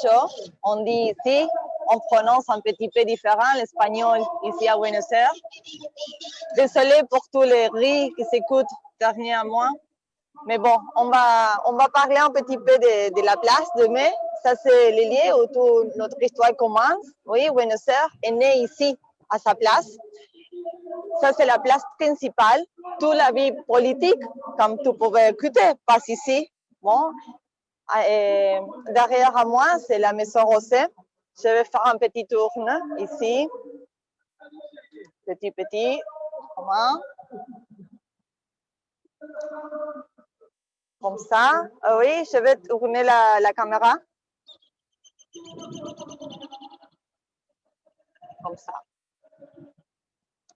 mucho, on dit ici, on prononce un petit peu différent l'espagnol ici à Buenos Aires. Désolée pour tous les rires qui s'écoutent dernièrement, mais bon, on va parler un petit peu de la place de mai. Ça, c'est le lieu où toute notre histoire commence. Oui, Buenos Aires est né ici, à sa place. Ça, c'est la place principale. Toute la vie politique, comme tu pouvais écouter, passe ici. Bon, derrière à moi, c'est la Maison Rosée. Je vais faire un petit tour ici. Petit. Comment? Comme ça. Ah oui, je vais tourner la caméra. Comme ça.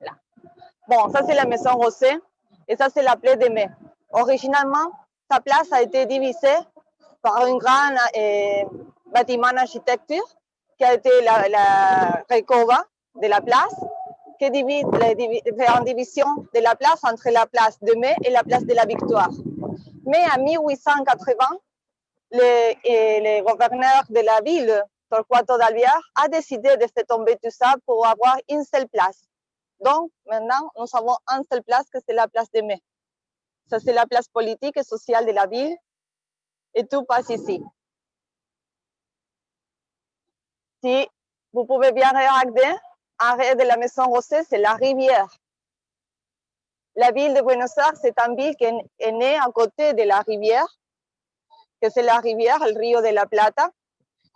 Là. Bon, ça c'est la Maison Rosée et ça c'est la plaie de mai. Originalement, sa place a été divisée par un grand bâtiment d'architecture qui a été la Recova de la place, qui fait en division de la place entre la place de mai et la place de la Victoire. Mais en 1880, le gouverneur de la ville, Torquato d'Alvear, a décidé de faire tomber tout ça pour avoir une seule place. Donc, maintenant, nous avons une seule place, que c'est la place de mai. Ça, c'est la place politique et sociale de la ville. Et tout passe ici. Si vous pouvez bien regarder, arrière de la Maison Rosée, c'est la rivière. La ville de Buenos Aires, c'est une ville qui est née à côté de la rivière, que c'est la rivière, le Rio de la Plata,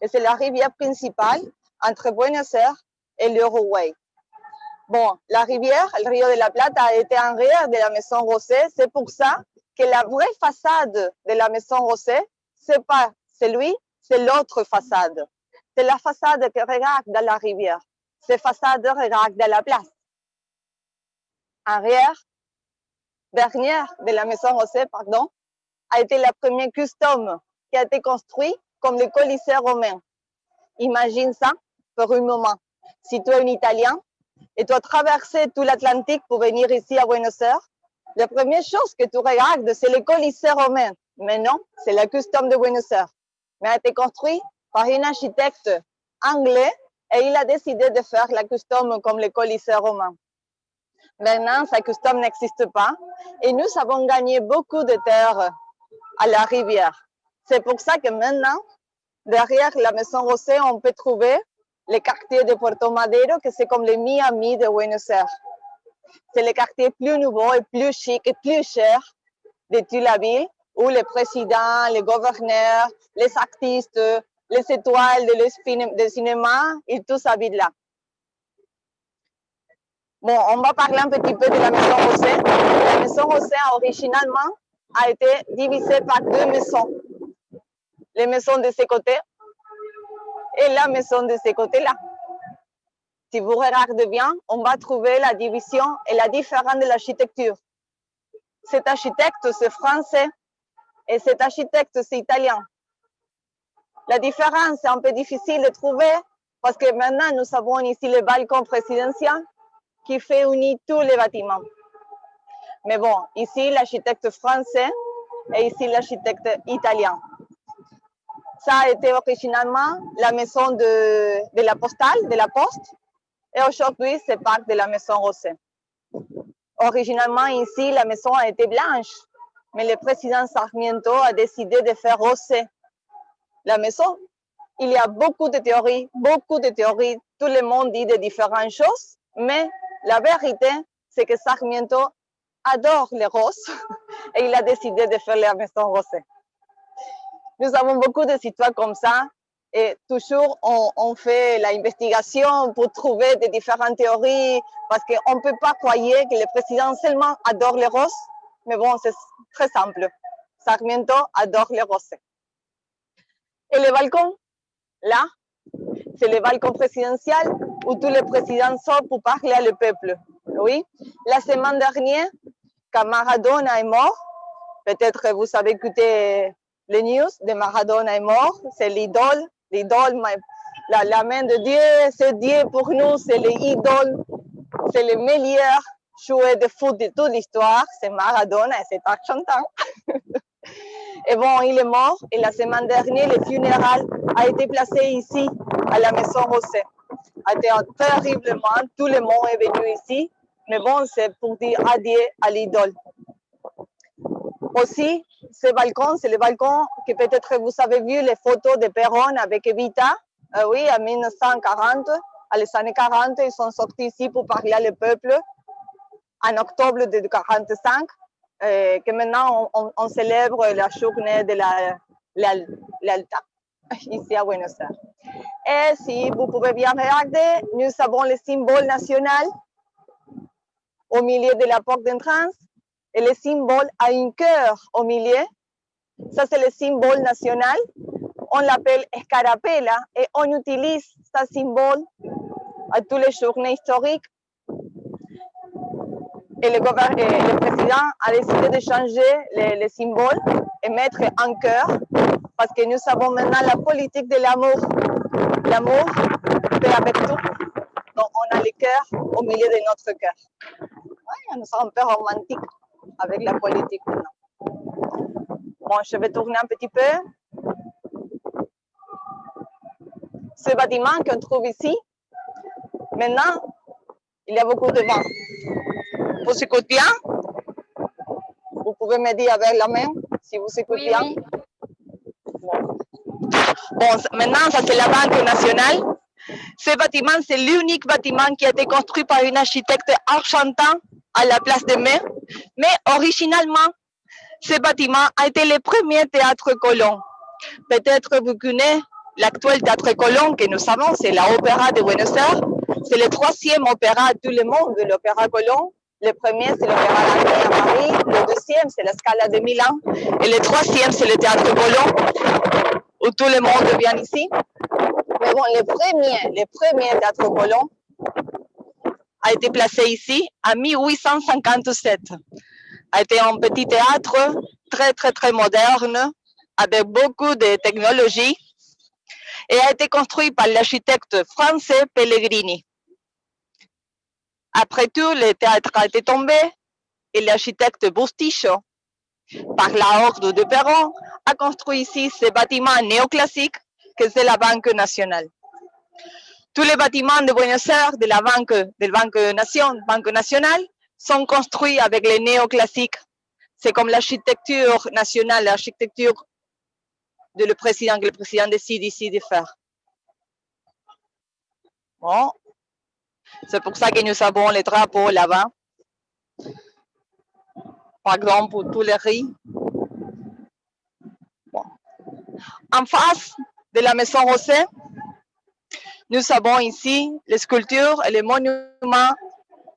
et c'est la rivière principale entre Buenos Aires et l'Uruguay. Bon, la rivière, le Rio de la Plata, a été en arrière de la Maison Rosée. C'est pour ça que la vraie façade de la Maison Rosée, c'est pas celui, c'est l'autre façade. C'est la façade qui regarde dans la rivière. Cette façade regarde dans la place. Arrière, dernière de la Maison Rosée, pardon, a été la première custom qui a été construit comme le Colisée romain. Imagine ça pour un moment. Si tu es un Italien et tu as traversé tout l'Atlantique pour venir ici à Buenos Aires, la première chose que tu regardes, c'est le Colisée romain. Mais non, c'est la custom de Buenos Aires. Mais a été construit par un architecte anglais et il a décidé de faire la custom comme le Colisée romain. Maintenant, sa custom n'existe pas et nous avons gagné beaucoup de terres à la rivière. C'est pour ça que maintenant, derrière la Maison Rosée, on peut trouver le quartier de Puerto Madero, que c'est comme le Miami de Buenos Aires. C'est le quartier plus nouveau et plus chic et plus cher de toute la ville, où les présidents, les gouverneurs, les artistes, les étoiles de cinéma, ils tous habitent là. Bon, on va parler un petit peu de la Maison Rosée. La Maison Rosée, originalement, a été divisée par deux maisons. Les maisons de ce côté et la maison de ce côté-là. Si vous regardez bien, on va trouver la division et la différence de l'architecture. Cet architecte, c'est français et cet architecte, c'est italien. La différence est un peu difficile de trouver parce que maintenant, nous avons ici le balcon présidentiel qui fait unir tous les bâtiments. Mais bon, ici, l'architecte français et ici, l'architecte italien. Ça a été originalement la maison de la postale, de la poste, et aujourd'hui, c'est part de la Maison Rosée. Originalement, ici, la maison a été blanche, mais le président Sarmiento a décidé de faire rosée la maison. Il y a beaucoup de théories, tout le monde dit de différentes choses, mais la vérité, c'est que Sarmiento adore les roses et il a décidé de faire la Maison Rosée. Nous avons beaucoup de histoires comme ça et toujours on fait l'investigation pour trouver des différentes théories parce qu'on ne peut pas croire que le président seulement adore les roses. Mais bon, c'est très simple. Sarmiento adore les roses. Et le balcon, là, c'est le balcon présidentiel où tous les présidents sortent pour parler au peuple. Oui, la semaine dernière, quand Maradona est mort, peut-être que vous avez écouté les news de Maradona est mort, c'est l'idole, la main de Dieu, c'est Dieu pour nous, c'est l'idole, c'est le meilleur joueur de foot de toute l'histoire, c'est Maradona et c'est argentin. Et bon, il est mort. Et la semaine dernière, le funérailles a été placé ici, à la maison José. A été terriblement, tout le monde est venu ici. Mais bon, c'est pour dire adieu à l'idole. Aussi, ce balcon, c'est le balcon que peut-être vous avez vu les photos de Perón avec Evita. Oui, en 1940, à les années 40, ils sont sortis ici pour parler au peuple en octobre de 1945. Que maintenant on célèbre la journée de l'Alta ici à Buenos Aires. Et si vous pouvez bien regarder, nous avons le symbole national au milieu de la porte d'entrance et le symbole a un cœur au milieu. Ça, c'est le symbole national. On l'appelle escarapela et on utilise ce symbole à tous les journées historiques. Et le président a décidé de changer le symbole et mettre un cœur parce que nous savons maintenant la politique de l'amour. L'amour fait avec tout. Donc, on a le cœur au milieu de notre cœur. Ouais, nous sommes un peu romantiques avec la politique maintenant. Bon, je vais tourner un petit peu. Ce bâtiment qu'on trouve ici, maintenant, il y a beaucoup de vent. Vous écoutez bien? Vous pouvez me dire avec la main si vous écoutez bien. Oui. Bon, maintenant, ça c'est la Banque nationale. Ce bâtiment, c'est l'unique bâtiment qui a été construit par une architecte argentin à la place de Mai. Mais originalement, ce bâtiment a été le premier théâtre Colón. Peut-être vous connaissez l'actuel théâtre Colón que nous savons, c'est l'Opéra de Buenos Aires. C'est le troisième opéra de tout le monde, de l'Opéra Colón. Le premier, c'est l'Opéra Garnier à Paris. Le deuxième, c'est la Scala de Milan. Et le troisième, c'est le théâtre Colón, où tout le monde vient ici. Mais bon, le premier théâtre Colón a été placé ici en 1857. A été un petit théâtre très moderne, avec beaucoup de technologie, et a été construit par l'architecte français Pellegrini. Après tout, le théâtre a été tombé et l'architecte Busticho, par l'ordre de Perron, a construit ici ce bâtiment néoclassique que c'est la Banque nationale. Tous les bâtiments de Buenos Aires de la Banque nationale sont construits avec les néoclassiques. C'est comme l'architecture nationale, l'architecture de le président que le président décide ici de faire. Bon, c'est pour ça que nous avons les drapeaux là-bas. Par exemple, pour tous les riz. Bon. En face de la maison José, nous avons ici les sculptures et les monuments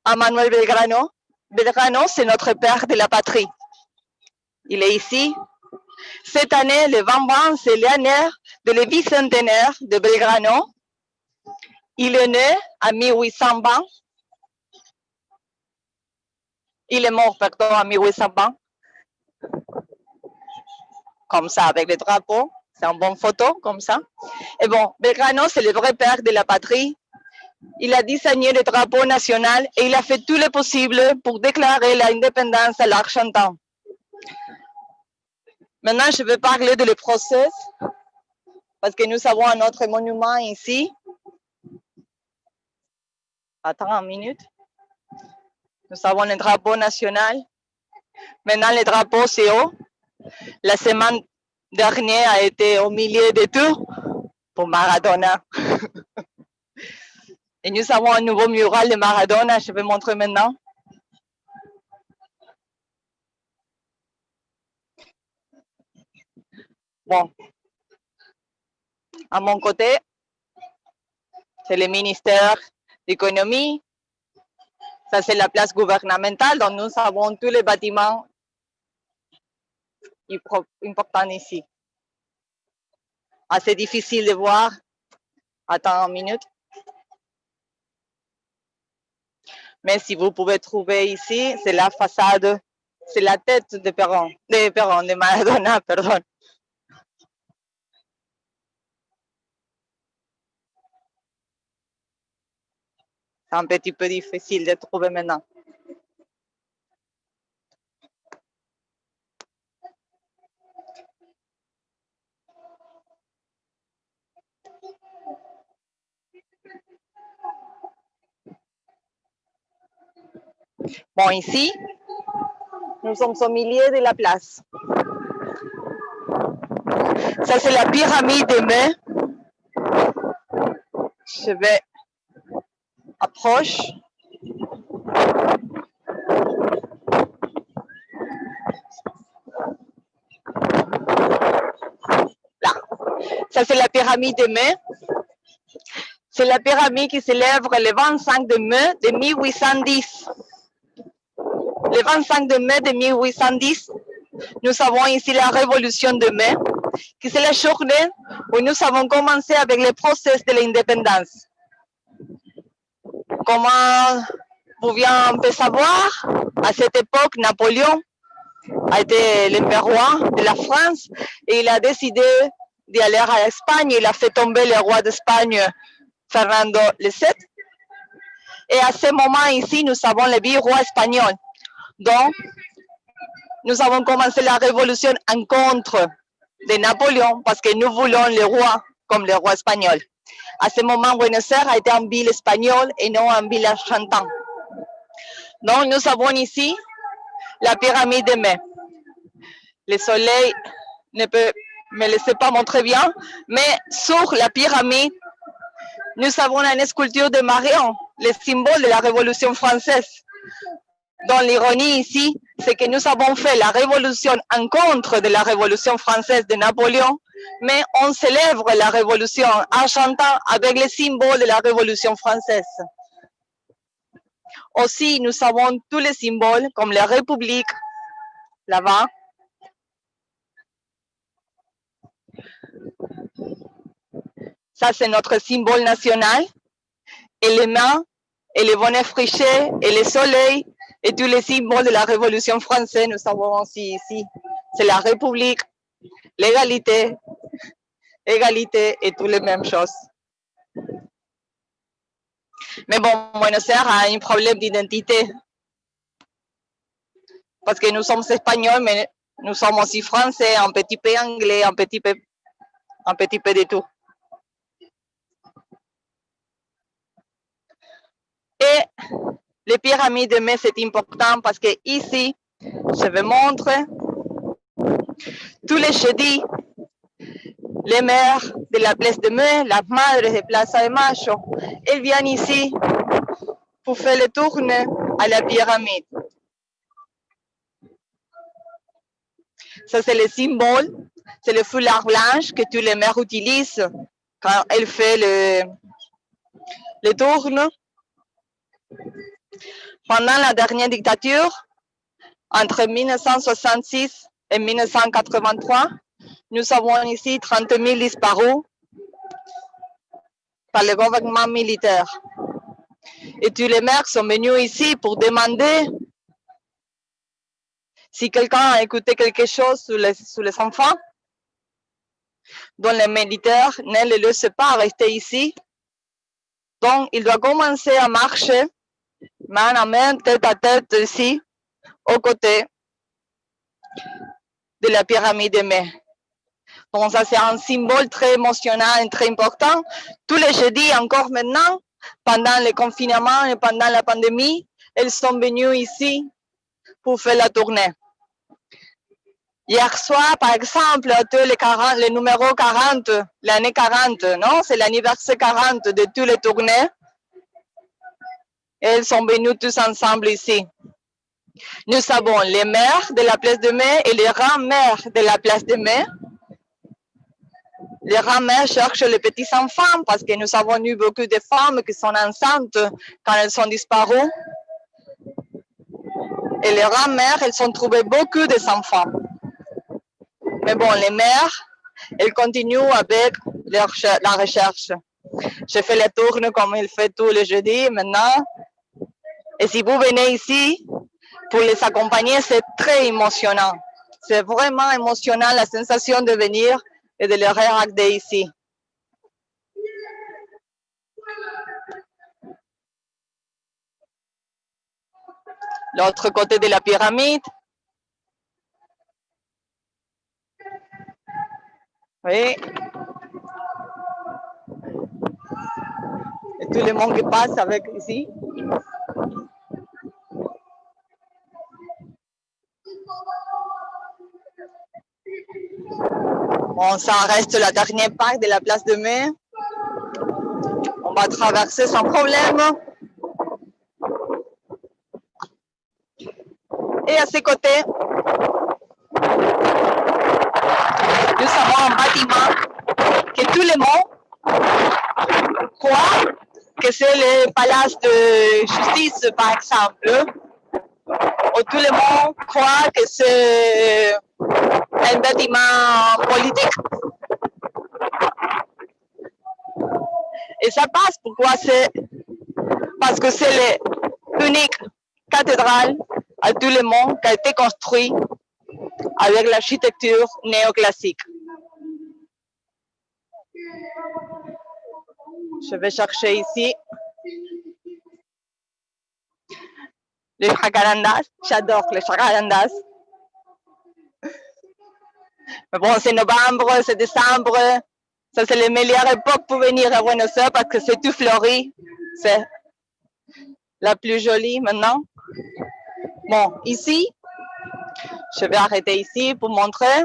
à Manuel Belgrano. Belgrano, c'est notre père de la patrie. Il est ici. Cette année, le 20 c'est l'année de le bicentenaire de Belgrano. Il est né en 1820. Il est mort, pardon, en 1820. Comme ça, avec le drapeau. C'est une bonne photo, comme ça. Et bon, Belgrano, c'est le vrai père de la patrie. Il a désigné le drapeau national et il a fait tout le possible pour déclarer l'indépendance à l'Argentin. Maintenant, je vais parler de le procès, parce que nous avons un autre monument ici. Attends une minute. Nous avons le drapeau national. Maintenant, le drapeau, c'est haut. La semaine dernière a été au milieu de tout pour Maradona. Et nous avons un nouveau mural de Maradona. Je vais montrer maintenant. Bon. À mon côté, c'est le ministère d'économie. Ça, c'est la place gouvernementale. Donc, nous avons tous les bâtiments importants ici. Assez difficile de voir. Attends une minute. Mais si vous pouvez trouver ici, c'est la façade, c'est la tête de Maradona, pardon. C'est un petit peu difficile de trouver maintenant. Bon, ici, nous sommes au milieu de la place. Ça, c'est la pyramide des mains. Je vais approche. Là. Ça, c'est la pyramide des mains. C'est la pyramide qui célèbre le 25 de mai de 1810. Le 25 de mai de 1810, nous avons ici la révolution de mai, qui c'est la journée où nous avons commencé avec le processus de l'indépendance. Comment vous pouvez savoir, à cette époque, Napoléon a été l'empereur roi de la France et il a décidé d'aller à l'Espagne. Il a fait tomber le roi d'Espagne, Fernando VII. Et à ce moment ici, nous avons le vieux roi espagnol. Donc, nous avons commencé la révolution en contre de Napoléon parce que nous voulons le roi comme le roi espagnol. À ce moment, Buenos Aires a été une ville espagnole et non une ville argentine. Donc, nous avons ici la pyramide de mai. Le soleil ne peut me laisser pas montrer bien, mais sur la pyramide, nous avons une sculpture de Marion, le symbole de la Révolution française. Donc l'ironie ici, c'est que nous avons fait la révolution en contre de la Révolution française de Napoléon, mais on célèbre la Révolution argentine avec le symbole de la Révolution française. Aussi, nous avons tous les symboles comme la République, là-bas. Ça, c'est notre symbole national. Et les mains, et les bonnets frichés, et le soleil, et tous les symboles de la Révolution française, nous avons aussi ici. C'est la République, l'égalité, égalité et toutes les mêmes choses. Mais bon, Buenos Aires a un problème d'identité. Parce que nous sommes espagnols, mais nous sommes aussi français, un petit peu anglais, un petit peu de tout. Et les pyramides de mai, c'est important parce que ici, je vais montrer, tous les jeudis, les mères de la place de mai, la madre de Plaza de Mayo, elles viennent ici pour faire le tour à la pyramide. Ça, c'est le symbole, c'est le foulard blanc que tous les mères utilisent quand elles font le tour. Pendant la dernière dictature, entre 1966 et 1983, nous avons ici 30 000 disparus par le gouvernement militaire. Et tous les maires sont venus ici pour demander si quelqu'un a écouté quelque chose sur les enfants, dont les militaires ne les laissent pas rester ici. Donc, il doit commencer à marcher, main à main, tête à tête ici, aux côtés de la pyramide de mai. Donc, ça, c'est un symbole très émotionnel et très important. Tous les jeudis, encore maintenant, pendant le confinement et pendant la pandémie, elles sont venues ici pour faire la tournée. Hier soir, par exemple, le numéro 40, l'année 40, non? C'est l'anniversaire 40 de toutes les tournées. Elles sont venues tous ensemble ici. Nous avons les mères de la place de mai et les grands-mères de la place de mai. Les grands-mères cherchent les petits enfants parce que nous avons eu beaucoup de femmes qui sont enceintes quand elles sont disparues. Et les grands-mères, elles ont trouvé beaucoup d'enfants. Mais bon, les mères, elles continuent avec la recherche. Je fais les tours comme il fait tous les jeudis maintenant. Et si vous venez ici, pour les accompagner, c'est très émotionnant. C'est vraiment émotionnant la sensation de venir et de les regarder ici. L'autre côté de la pyramide. Oui. Et tout le monde qui passe avec ici. Bon, ça reste la dernière part de la place de mai. On va traverser sans problème. Et à ses côtés, nous avons un bâtiment que tout le monde croit que c'est le palais de justice, par exemple. Ou tout le monde croit que c'est un bâtiment politique. Et ça passe. Pourquoi? C'est parce que c'est l'unique cathédrale à tout le monde qui a été construite avec l'architecture néoclassique. Je vais chercher ici les jacarandas. J'adore les jacarandas. Mais bon, c'est novembre, c'est décembre. Ça, c'est la meilleure époque pour venir à Buenos Aires parce que c'est tout fleuri. C'est la plus jolie maintenant. Bon, ici, je vais arrêter ici pour montrer.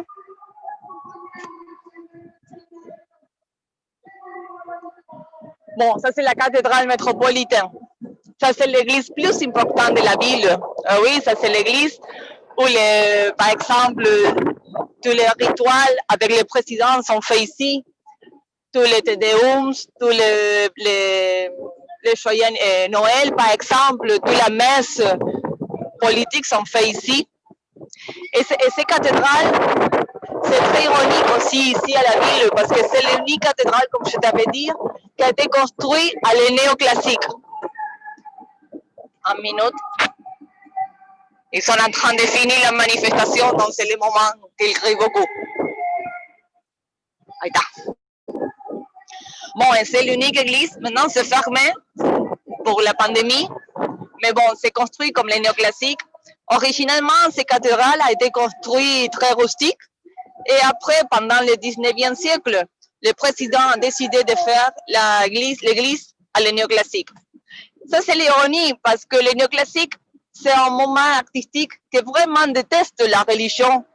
Bon, ça c'est la cathédrale métropolitaine. Ça c'est l'église plus importante de la ville. Oui, ça c'est l'église où, par exemple, tous les rituels avec le président sont faits ici. Tous les Tédéums, tous les joyeux Noël, par exemple, toute la messe politique sont faits ici. Et ces cathédrales, c'est très ironique aussi ici à la ville parce que c'est l'unique cathédrale, comme je t'avais dit, qui a été construite à le néoclassique. Un minute. Ils sont en train de finir la manifestation, donc c'est le moment qu'ils crient beaucoup. Bon, c'est l'unique église. Maintenant, c'est fermé pour la pandémie. Mais bon, c'est construit comme les néoclassiques. Originalement, cette cathédrale a été construite très rustique. Et après, pendant le 19e siècle, le président a décidé de faire l'église à le néoclassique. Ça, c'est l'ironie, parce que le néoclassique, c'est un moment artistique qui vraiment déteste la religion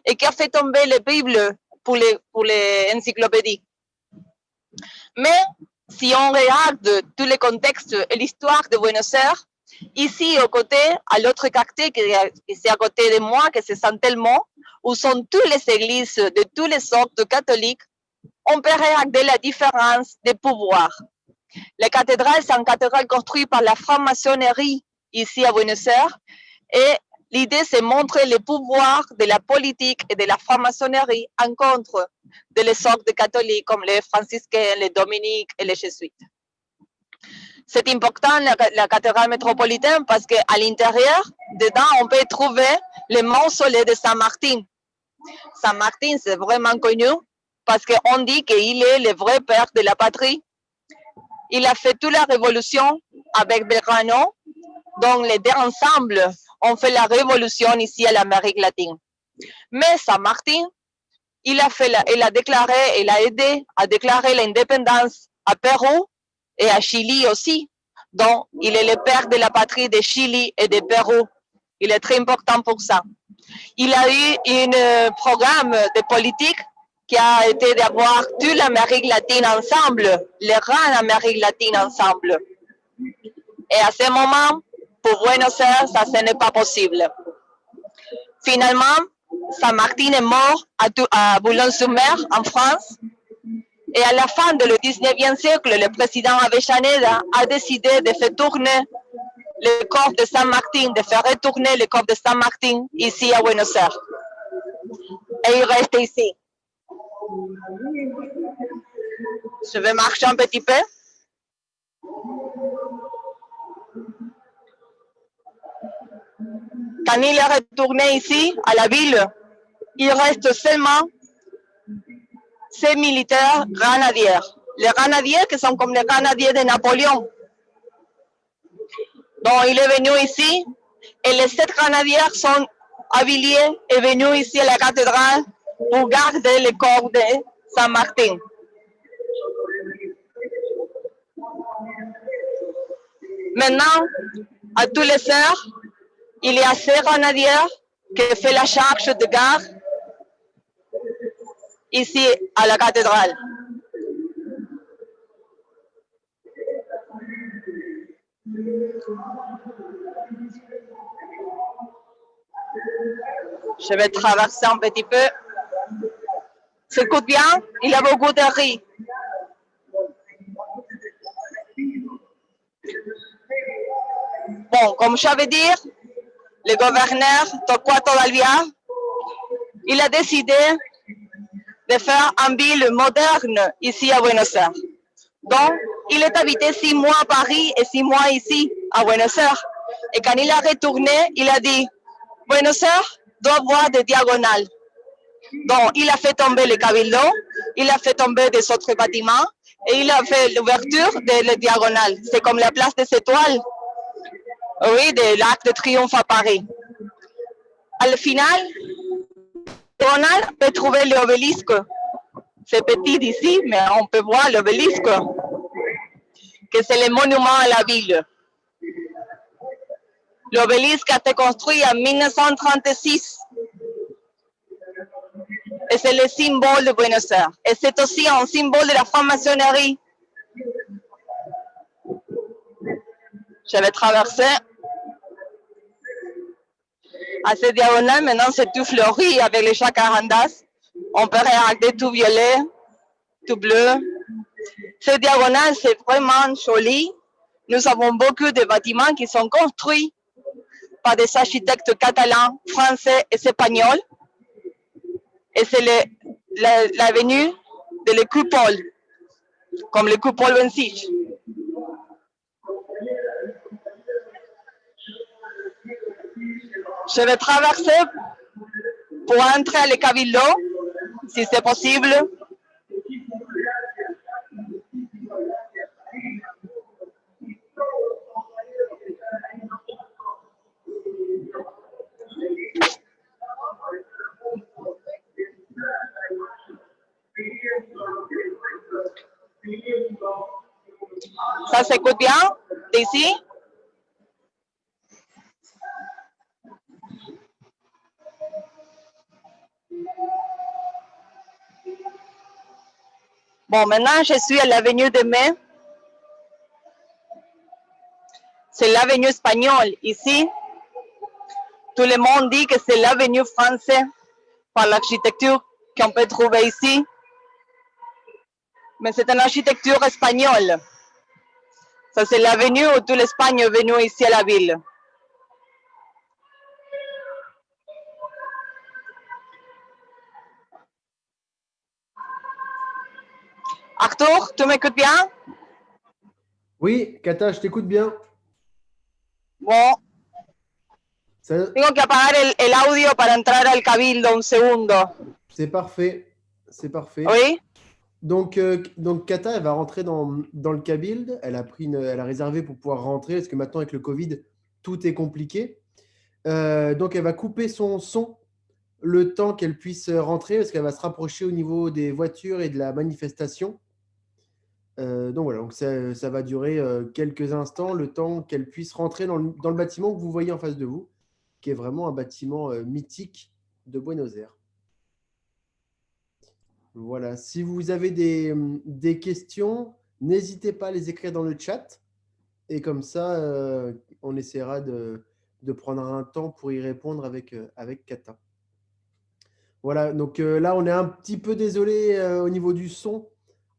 et qui a fait tomber la Bible pour les encyclopédies. Mais si on regarde tous les contextes et l'histoire de Buenos Aires, ici, au côté, à l'autre quartier, qui c'est à côté de moi, que c'est San Telmo, où sont toutes les églises de tous les sortes catholiques, on peut regarder la différence de pouvoir. La cathédrale, c'est une cathédrale construite par la franc-maçonnerie ici à Buenos Aires, et l'idée, c'est montrer le pouvoir de la politique et de la franc-maçonnerie en contre de les sortes catholiques comme les franciscains, les dominiques et les jésuites. C'est important, la cathédrale métropolitaine, parce qu'à l'intérieur, dedans, on peut trouver le mausolée de Saint Martin. Saint Martin, c'est vraiment connu parce qu'on dit qu'il est le vrai père de la patrie. Il a fait toute la révolution avec Belgrano, donc les deux ensemble ont fait la révolution ici à l'Amérique latine. Mais Saint Martin, il a aidé à déclarer l'indépendance à Pérou et à Chili aussi. Donc, il est le père de la patrie de Chili et de Pérou. Il est très important pour ça. Il a eu un programme de politique qui a été d'avoir toute l'Amérique latine ensemble, les grandes Amériques latines ensemble. Et à ce moment, pour Buenos Aires, ça, ce n'est pas possible. Finalement, Saint Martin est mort à Boulogne-sur-Mer, en France. Et à la fin du 19e siècle, le président Avellaneda a décidé de faire tourner le corps de Saint Martin, de faire retourner le corps de Saint Martin ici à Buenos Aires. Et il reste ici. Je vais marcher un petit peu. Quand il est retourné ici, à la ville, il reste seulement ces militaires grenadiers. Les grenadiers qui sont comme les grenadiers de Napoléon. Donc, il est venu ici et les 7 grenadiers sont habillés et venus ici à la cathédrale pour garder le corps de Saint Martin. Maintenant, à tous les heures, il y a ces grenadiers qui font la charge de garde. ici à la cathédrale. Je vais traverser un petit peu. S'écoute bien, il y a beaucoup de riz. Bon, comme je veux dire, le gouverneur Torquato Dalvia, il a décidé de faire une ville moderne ici à Buenos Aires. Donc, il est habité 6 mois à Paris et 6 mois ici à Buenos Aires. Et quand il a retourné, il a dit, Buenos Aires doit avoir des diagonales. Donc, il a fait tomber le Cabildo, il a fait tomber des autres bâtiments et il a fait l'ouverture de la diagonale. C'est comme la place des étoiles, oui, de l'Arc de Triomphe à Paris. Al final, diagonale peut trouver l'obélisque. C'est petit d'ici, mais on peut voir l'obélisque, que c'est le monument à la ville. L'obélisque a été construit en 1936 et c'est le symbole de Buenos Aires. Et c'est aussi un symbole de la franc-maçonnerie. Je vais traverser à cette diagonale. Maintenant, c'est tout fleuri avec les jacarandas. On peut regarder tout violet, tout bleu. Cette diagonale, c'est vraiment joli. Nous avons beaucoup de bâtiments qui sont construits par des architectes catalans, français et espagnols. Et c'est l'avenue de la Coupole, comme le Coupole 26. Je vais traverser pour entrer à le Cabildo, si c'est possible. Ça s'écoute bien d'ici? Bon, maintenant, je suis à l'avenue de Mai. C'est l'avenue espagnole ici. Tout le monde dit que c'est l'avenue française par l'architecture qu'on peut trouver ici. Mais c'est une architecture espagnole. Ça, c'est l'avenue où toute l'Espagne est venue ici à la ville. Arthur, tu m'écoutes bien? Oui, Kata, je t'écoute bien. Bon. Ça... Tengo que apagar el audio para entrar al Cabildo un segundo. C'est parfait. C'est parfait. Oui. Donc Kata, elle va rentrer dans le Cabilde. Elle a réservé pour pouvoir rentrer parce que maintenant, avec le Covid, tout est compliqué. Donc, elle va couper son son le temps qu'elle puisse rentrer parce qu'elle va se rapprocher au niveau des voitures et de la manifestation. Donc voilà, donc ça va durer quelques instants, le temps qu'elle puisse rentrer dans le bâtiment que vous voyez en face de vous, qui est vraiment un bâtiment mythique de Buenos Aires. Voilà, si vous avez des questions, n'hésitez pas à les écrire dans le chat. Et comme ça, on essaiera de prendre un temps pour y répondre avec Kata. Voilà, donc là, on est un petit peu désolé au niveau du son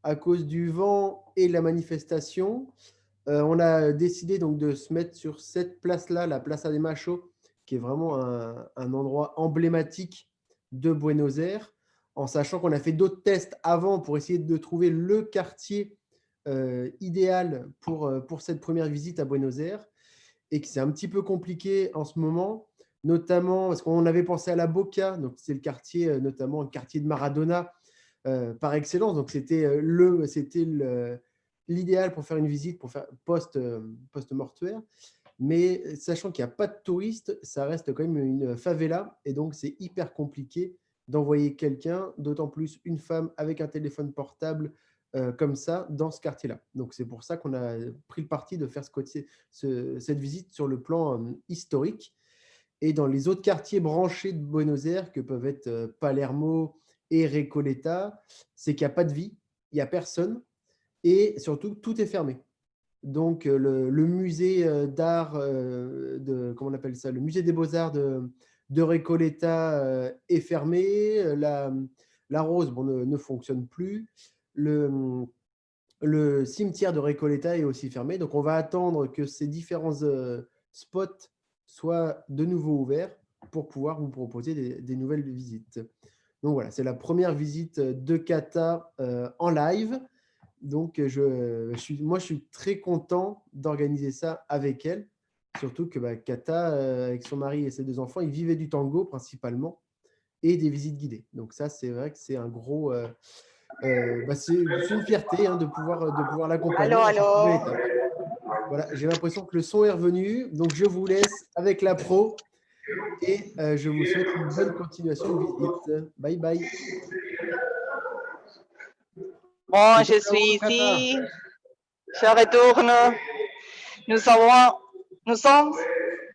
à cause du vent et de la manifestation. On a décidé donc de se mettre sur cette place-là, la Plaza de Mayo, qui est vraiment un endroit emblématique de Buenos Aires, en sachant qu'on a fait d'autres tests avant pour essayer de trouver le quartier idéal pour cette première visite à Buenos Aires, et que c'est un petit peu compliqué en ce moment, notamment parce qu'on avait pensé à la Boca, donc c'est le quartier, notamment le quartier de Maradona par excellence, donc c'était l'idéal pour faire une visite, pour faire post-mortuaire. Mais sachant qu'il n'y a pas de touristes, ça reste quand même une favela, et donc c'est hyper compliqué d'envoyer quelqu'un, d'autant plus une femme avec un téléphone portable comme ça, dans ce quartier-là. Donc c'est pour ça qu'on a pris le parti de faire cette visite sur le plan historique. Et dans les autres quartiers branchés de Buenos Aires, que peuvent être Palermo et Recoleta, c'est qu'il n'y a pas de vie, il n'y a personne, et surtout, tout est fermé. Donc, le musée d'art, comment on appelle ça, le musée des beaux-arts de Recoleta est fermé, la Rose ne fonctionne plus, le cimetière de Recoleta est aussi fermé. Donc, on va attendre que ces différents spots soient de nouveau ouverts pour pouvoir vous proposer des nouvelles visites. Donc voilà, c'est la première visite de Kata en live. Donc moi, je suis très content d'organiser ça avec elle. Surtout que Kata, avec son mari et ses 2 enfants, ils vivaient du tango principalement et des visites guidées. Donc ça, c'est vrai que c'est un gros... c'est une fierté de pouvoir l'accompagner Allô, dans cette nouvelle allô. étape. Voilà, j'ai l'impression que le son est revenu. Donc je vous laisse avec la pro et je vous souhaite une bonne continuation de visite. Bye bye. Bon, C'est je à vous, suis Kata. ici. Je retourne. Nous sommes.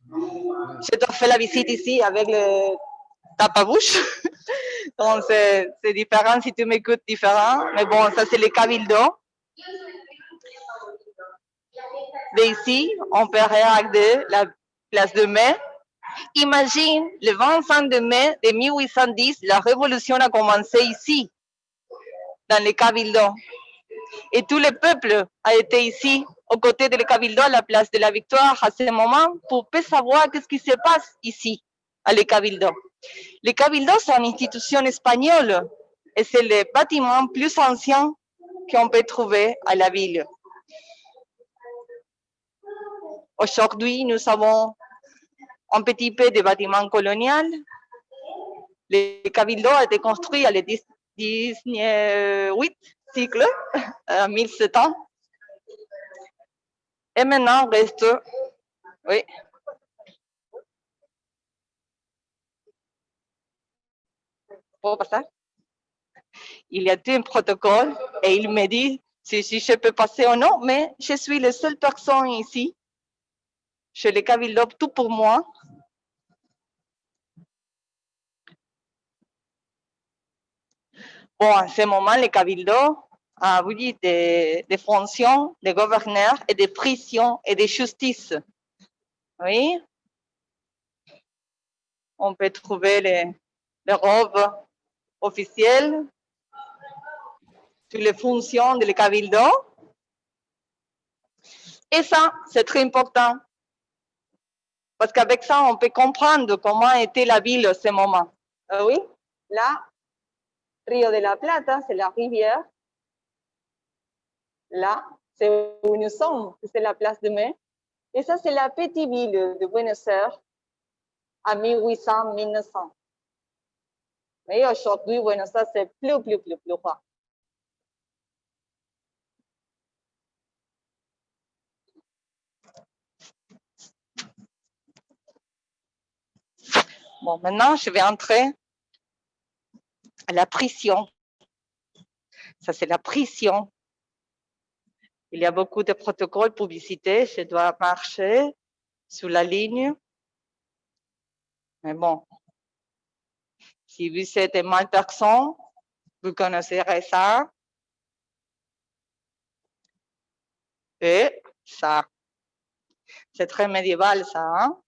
Ouais. Je te fais la visite ici avec le tape-bouche. Donc, c'est différent si tu m'écoutes différent. Mais bon, ça, c'est le Cabildo. D'ici, on peut regarder la place de mai. Imagine, le 25 de mai de 1810, la révolution a commencé ici, dans le Cabildo. Et tout le peuple a été ici, aux côtés du Cabildo, à la place de la Victoire, à ce moment, pour savoir qu'est-ce qui se passe ici, à le Cabildo. Le Cabildo, c'est une institution espagnole et c'est le bâtiment plus ancien qu'on peut trouver à la ville. Aujourd'hui, nous avons un petit peu de bâtiment colonial. Le Cabildo a été construit à le 18 siècle, 1700. Et maintenant, reste... Oui. Pour passer. Il y a un protocole et il me dit si je peux passer ou non, mais je suis la seule personne ici. Je le Cabildo tout pour moi. Bon, en ce moment, le Cabildo a oui, des fonctions de gouverneur et de prison et de justice. Oui. On peut trouver les robes officielles, toutes les fonctions du Cabildo. Et ça, c'est très important. Parce qu'avec ça, on peut comprendre comment était la ville à ce moment. Oui, là, Rio de la Plata, c'est la rivière. Là, c'est où nous sommes, c'est la place de Mai. Et ça, c'est la petite ville de Buenos Aires à 1800-1900. Mais aujourd'hui, Buenos Aires, c'est plus roi. Bon, maintenant, je vais entrer à la prison. Ça, c'est la prison. Il y a beaucoup de protocoles pour visiter. Je dois marcher sur la ligne. Mais bon, si vous êtes une mal personne, vous connaisserez ça. Et ça, c'est très médiéval, ça. Hein?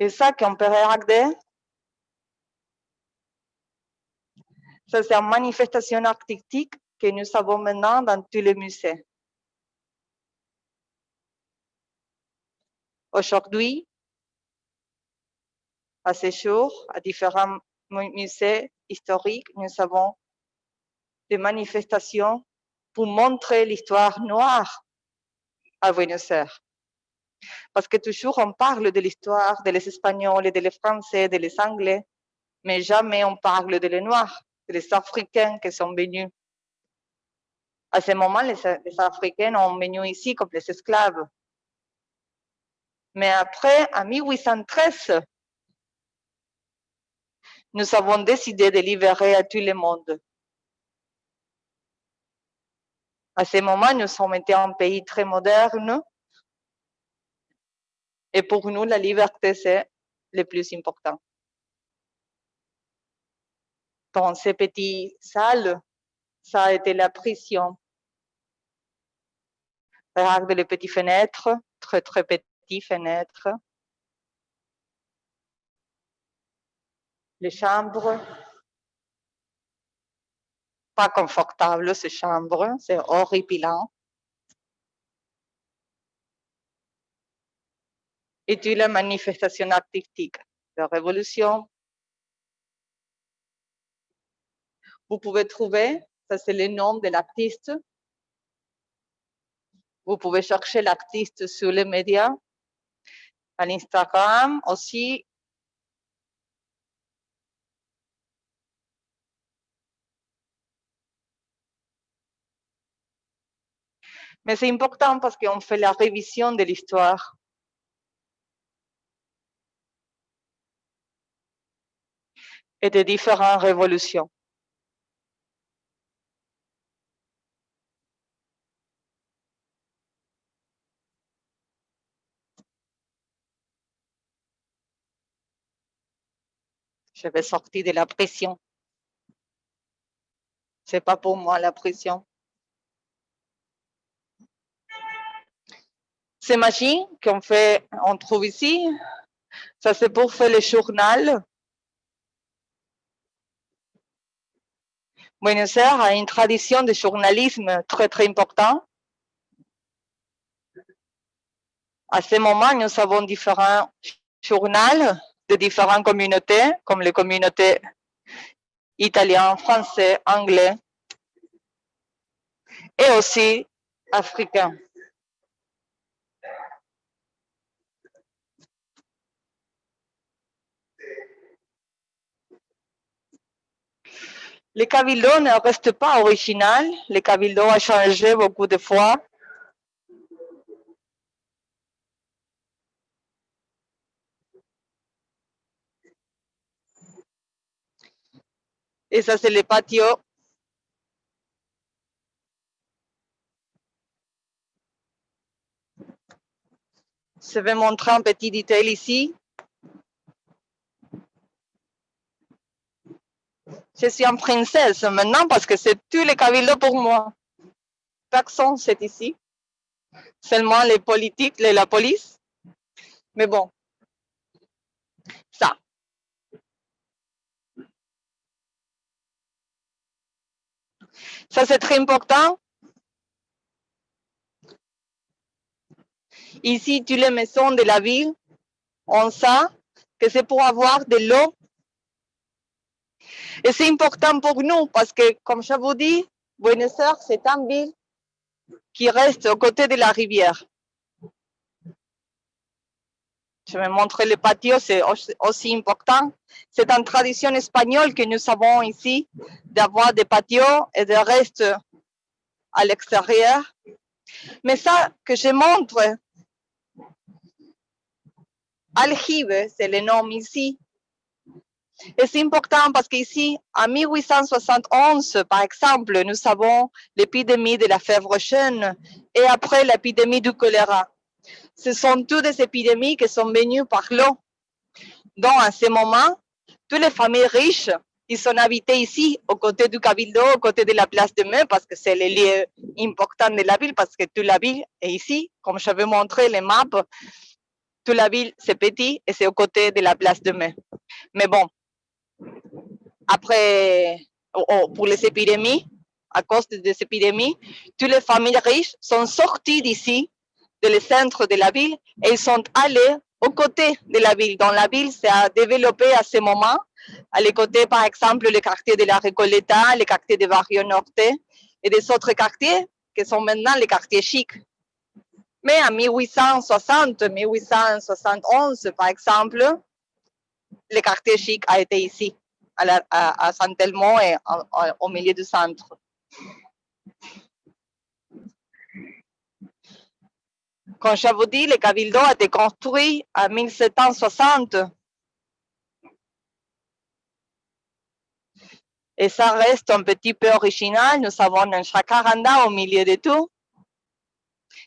Et ça qu'on peut regarder, ça c'est une manifestation artistique que nous avons maintenant dans tous les musées. Aujourd'hui, à ce jour, à différents musées historiques, nous avons des manifestations pour montrer l'histoire noire à Buenos Aires. Parce que toujours on parle de l'histoire des Espagnols, des Français, des Anglais, mais jamais on parle des Noirs, des Africains qui sont venus. À ce moment, les Africains ont venu ici comme des esclaves. Mais après, en 1813, nous avons décidé de libérer à tout le monde. À ce moment, nous sommes été un pays très moderne. Et pour nous, la liberté, c'est le plus important. Dans ces petites salles, ça a été la prison. Regarde les petites fenêtres, très très petites fenêtres. Les chambres, pas confortables ces chambres, c'est horripilant. Et puis la manifestation artistique, la révolution. Vous pouvez trouver, ça c'est le nom de l'artiste. Vous pouvez chercher l'artiste sur les médias, à l'Instagram aussi. Mais c'est important parce qu'on fait la révision de l'histoire. Et de différentes révolutions. Je vais sortir de la pression. C'est pas pour moi la pression. Ces machines qu'on fait, on trouve ici, ça c'est pour faire le journal. Buenos Aires a une tradition de journalisme très très importante. À ce moment, nous avons différents journaux de différentes communautés, comme les communautés italiennes, français, anglais, et aussi africains. Le cabildo ne reste pas original. Le cabildo a changé beaucoup de fois. Et ça, c'est le patio. Je vais montrer un petit détail ici. Je suis une princesse maintenant parce que c'est tout le cabildo pour moi. Personne c'est ici. Seulement les politiques et la police. Mais bon, ça. Ça, c'est très important. Ici, toutes les maisons de la ville, on sait que c'est pour avoir de l'eau. Et c'est important pour nous parce que, comme je vous dis, Buenos Aires, c'est une ville qui reste aux côtés de la rivière. Je vais montrer le patio, c'est aussi important. C'est une tradition espagnole que nous avons ici, d'avoir des patios et des restes à l'extérieur. Mais ça que je montre, aljibe, c'est le nom ici. Et c'est important parce qu'ici, en 1871, par exemple, nous avons l'épidémie de la fièvre jaune et après l'épidémie du choléra. Ce sont toutes des épidémies qui sont venues par l'eau. Donc, à ce moment, toutes les familles riches, ils sont habitées ici, aux côtés du Cabildo, aux côtés de la place de Mai, parce que c'est le lieu important de la ville, parce que toute la ville est ici. Comme je vais montrer les maps, toute la ville, c'est petit et c'est aux côtés de la place de Mai. Mais bon, après, pour les épidémies, à cause des épidémies, toutes les familles riches sont sorties d'ici, de le centre de la ville, et ils sont allés aux côtés de la ville. Dans la ville, ça a développé à ce moment, à les côtés, par exemple, le quartier de la Recoleta, le quartier de Barrio Norte, et des autres quartiers qui sont maintenant les quartiers chics. Mais en 1860, 1871, par exemple, le quartier chic a été ici, à Saint-Telmo et au milieu du centre. Comme je vous dis, le Cabildo a été construit en 1760. Et ça reste un petit peu original. Nous avons un jacaranda au milieu de tout.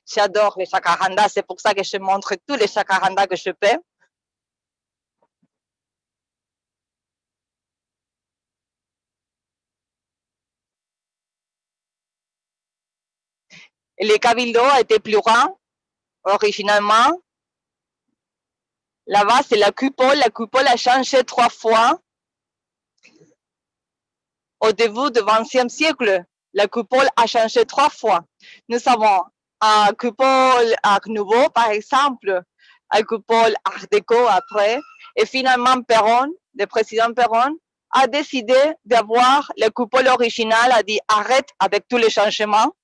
J'adore les chakaranda, c'est pour ça que je montre tous les chakaranda que je peux. Et le cabildo a été plus grand, originalement. Là-bas, c'est la coupole. La coupole a changé 3 fois. Au début du XXe siècle, la coupole a changé 3 fois. Nous avons un coupole Art Nouveau, par exemple, un coupole Art Déco après. Et finalement, Perron, le président Perron, a décidé d'avoir la coupole originale, a dit arrête avec tous les changements.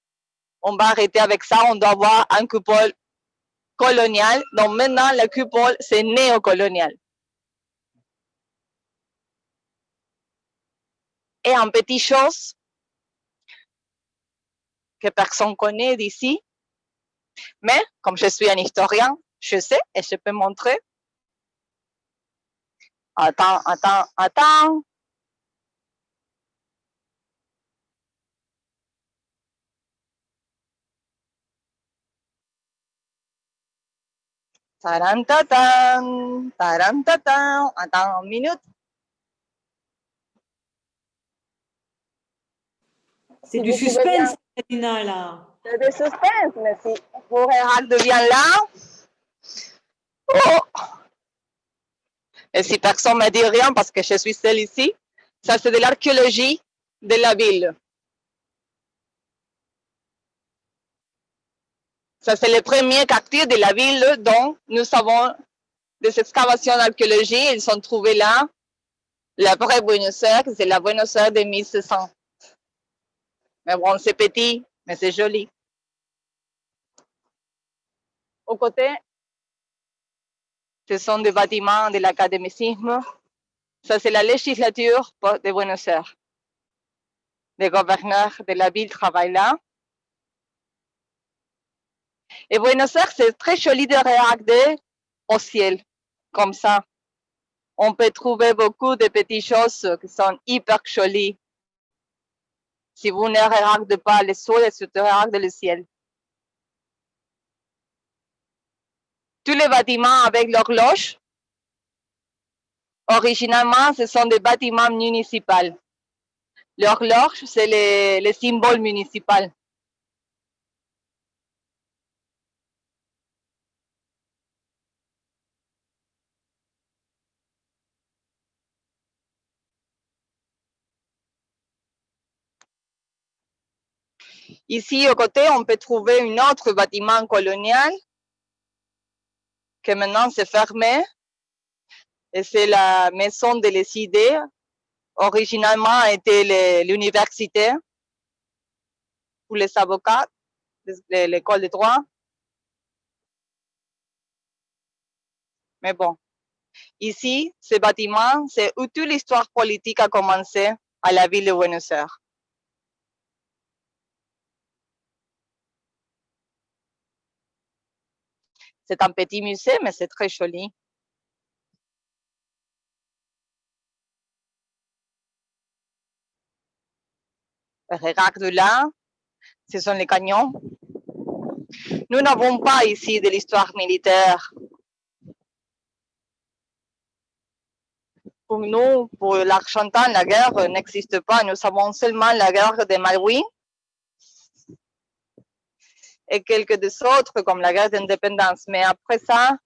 On va arrêter avec ça, on doit avoir un coupole colonial. Donc maintenant, la coupole, c'est néocolonial. Et en petite chose que personne connaît d'ici, mais comme je suis un historien, je sais et je peux montrer. Attends. Taram-tatam, taram-tatam. Attends une minute. C'est du suspense, Katrina, là. C'est du suspense, mais si vous regardez bien là, oh. Et si personne ne me dit rien parce que je suis seule ici, ça c'est de l'archéologie de la ville. Ça c'est le premier quartier de la ville dont nous avons des excavations d'archéologie. Ils sont trouvés là. La vraie Buenos Aires, c'est la Buenos Aires de 1600. Mais bon, c'est petit, mais c'est joli. Au côté, ce sont des bâtiments de l'académicisme. Ça, c'est la législature de Buenos Aires. Les gouverneurs de la ville travaillent là. Et Buenos Aires, c'est très joli de regarder au ciel, comme ça. On peut trouver beaucoup de petites choses qui sont hyper jolies. Si vous ne regardez pas le sol, et surtout regardez le ciel. Tous les bâtiments avec l'horloge, originalement, ce sont des bâtiments municipaux. L'horloge, c'est le symbole municipal. Ici, au côté, on peut trouver un autre bâtiment colonial qui maintenant s'est fermé. Et c'est la maison de les idées. Originalement, était l'université pour les avocats, l'école de droit. Mais bon, ici, ce bâtiment, c'est où toute l'histoire politique a commencé à la ville de Buenos Aires. C'est un petit musée, mais c'est très joli. Regarde là, ce sont les canyons. Nous n'avons pas ici de l'histoire militaire. Pour nous, pour l'Argentin, la guerre n'existe pas. Nous savons seulement la guerre de Malwin et quelques des autres, comme la guerre d'indépendance. Mais après ça,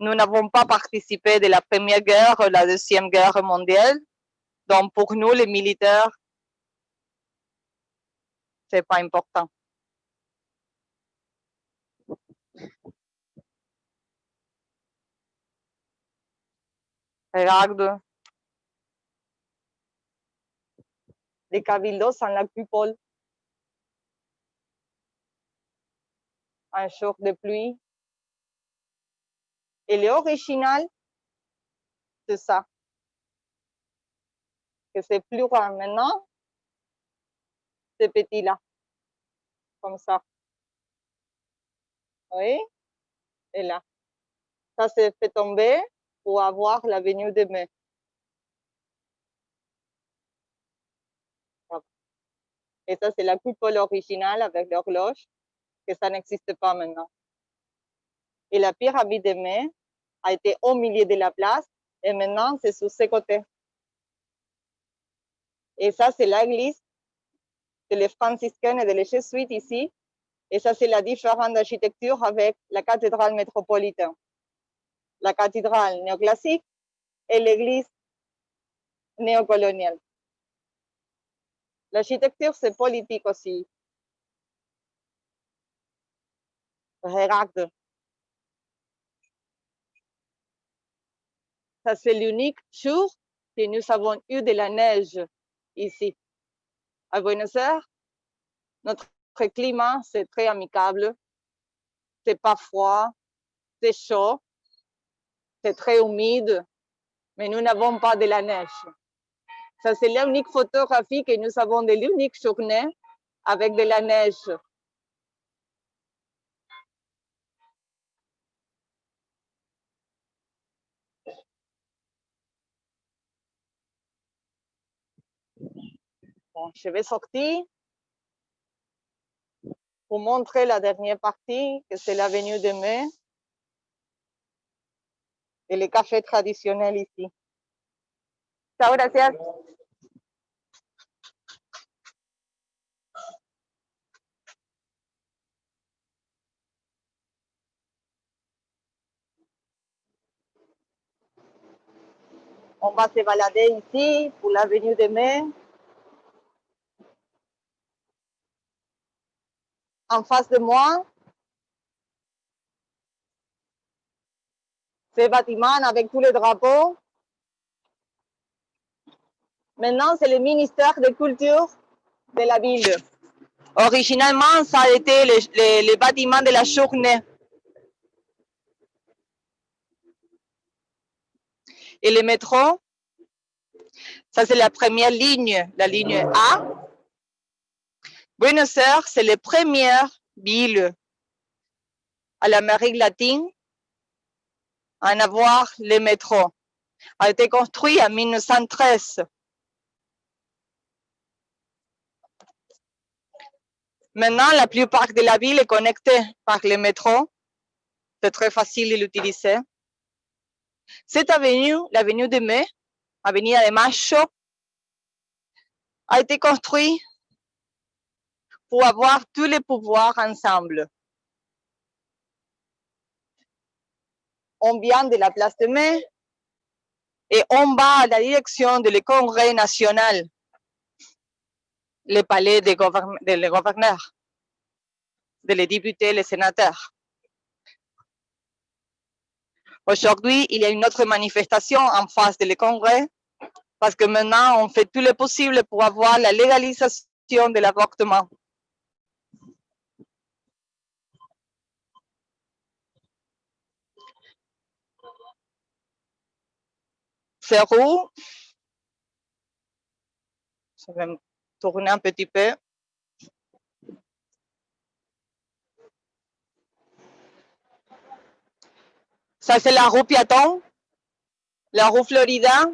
nous n'avons pas participé de la première guerre, la deuxième guerre mondiale. Donc, pour nous, les militaires, c'est pas important. Regarde. Les cabildos sans la coupole. Un jour de pluie. Et l'original, c'est ça. Que c'est plus grand maintenant. C'est petit là. Comme ça. Oui. Et là. Ça s'est fait tomber pour avoir l'avenue de mai. Et ça, c'est la coupole originale avec l'horloge. que ça n'existe pas maintenant. Et la pyramide de mai a été au milieu de la place et maintenant c'est sur ses côtés. Et ça, c'est l'église des franciscains et des jésuites ici. Et ça, c'est la différence d'architecture avec la cathédrale métropolitaine. La cathédrale néoclassique et l'église néocoloniale. L'architecture, c'est politique aussi. Regarde. Ça, c'est l'unique jour que nous avons eu de la neige ici. À Buenos Aires, notre climat, c'est très amicable. C'est pas froid, c'est chaud, c'est très humide, mais nous n'avons pas de la neige. Ça, c'est l'unique photographie que nous avons de l'unique journée avec de la neige. Bon, je vais sortir pour montrer la dernière partie, que c'est l'avenue de Mai et les cafés traditionnels ici. Ciao, gracias. On va se balader ici pour l'avenue de Mai. En face de moi, ces bâtiments avec tous les drapeaux. Maintenant, c'est le ministère de Culture de la ville. Originalement, ça a été les bâtiments de la journée. Et le métro, ça c'est la première ligne, la ligne A. Buenos Aires, c'est la première ville à l'Amérique latine à en avoir le métro. A été construit en 1913. Maintenant, la plupart de la ville est connectée par le métro. C'est très facile de l'utiliser. Cette avenue, l'avenue de Mai, avenue de Macho, a été construite pour avoir tous les pouvoirs ensemble. On vient de la place de Mai et on va à la direction du Congrès national, le palais des gouverneurs, des députés, les sénateurs. Aujourd'hui, il y a une autre manifestation en face du Congrès parce que maintenant, on fait tout le possible pour avoir la légalisation de l'avortement. Ces roues, je vais me tourner un petit peu. Ça, c'est la rue Piaton, la rue Florida,